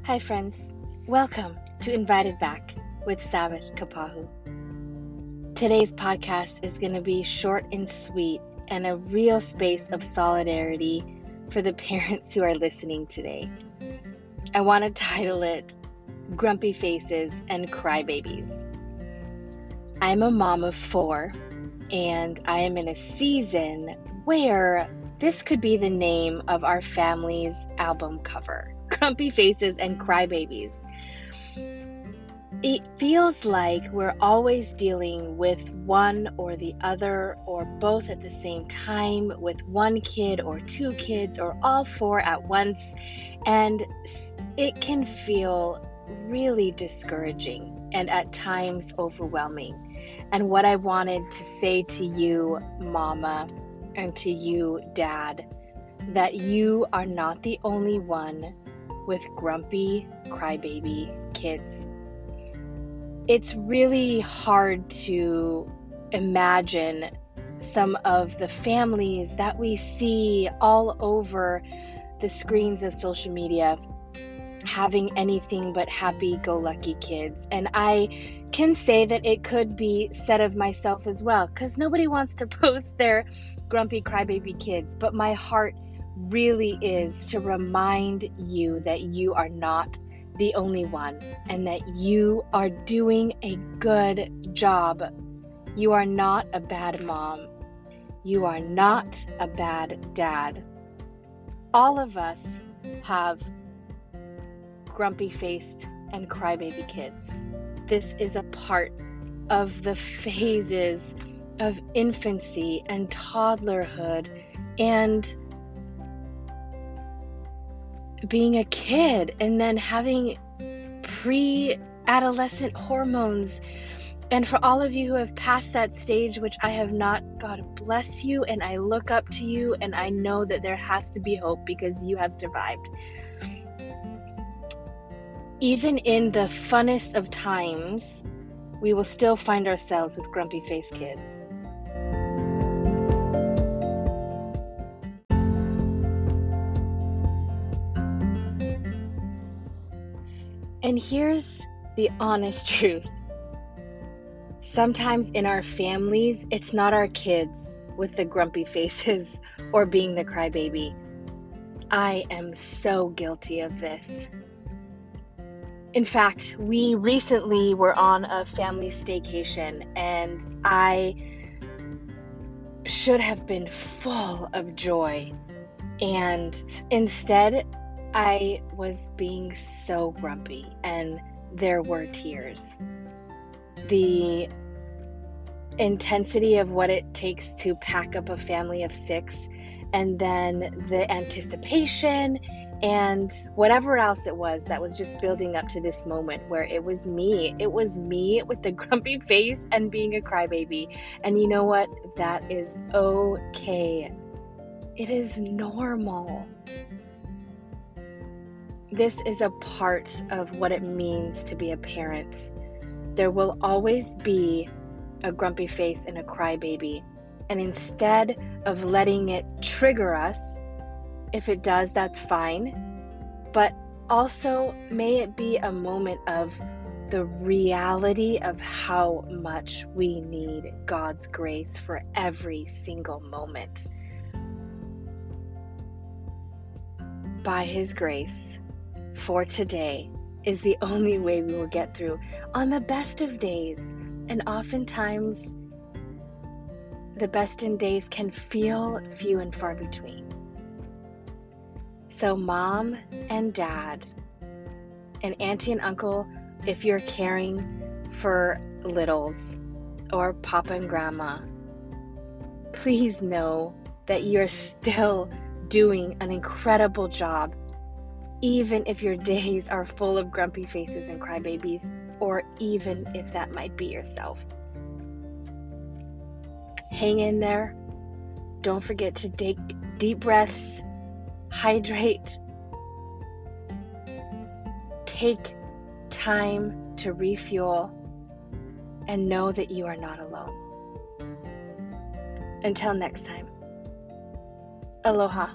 Hi friends, welcome to Invited Back with Sabbath Kapahu. Today's podcast is going to be short and sweet and a real space of solidarity for the parents who are listening today. I want to title it Grumpy Faces and Crybabies. I'm a mom of 4 and I am in a season where this could be the name of our family's album cover. Grumpy Faces and Crybabies. It feels like we're always dealing with one or the other or both at the same time, with one kid or 2 kids or all 4 at once, and it can feel really discouraging and at times overwhelming. And what I wanted to say to you, Mama, and to you, Dad, that you are not the only one with grumpy crybaby kids. It's really hard to imagine some of the families that we see all over the screens of social media having anything but happy-go-lucky kids. And I can say that it could be said of myself as well, because nobody wants to post their grumpy crybaby kids, but my heart really is to remind you that you are not the only one and that you are doing a good job. You are not a bad mom. You are not a bad dad. All of us have grumpy-faced and crybaby kids. This is a part of the phases of infancy and toddlerhood and being a kid, and then having pre-adolescent hormones. And for all of you who have passed that stage, which I have not, God bless you, and I look up to you, and I know that there has to be hope because you have survived. Even in the funnest of times, we will still find ourselves with grumpy-faced kids. And here's the honest truth. Sometimes in our families, it's not our kids with the grumpy faces or being the crybaby. I am so guilty of this. In fact, we recently were on a family staycation, and I should have been full of joy. And instead, I was being so grumpy, and there were tears. The intensity of what it takes to pack up a family of 6, and then the anticipation and whatever else it was that was just building up to this moment where it was me with the grumpy face and being a crybaby. And you know what? That is okay. It is normal. This is a part of what it means to be a parent. There will always be a grumpy face and a crybaby. And instead of letting it trigger us, if it does, that's fine. But also, may it be a moment of the reality of how much we need God's grace for every single moment. By His grace, for today is the only way we will get through on the best of days. And oftentimes, the best in days can feel few and far between. So mom and dad and auntie and uncle, if you're caring for littles, or papa and grandma, please know that you're still doing an incredible job, even if your days are full of grumpy faces and crybabies, or even if that might be yourself. Hang in there. Don't forget to take deep breaths, hydrate, take time to refuel, and know that you are not alone. Until next time, aloha.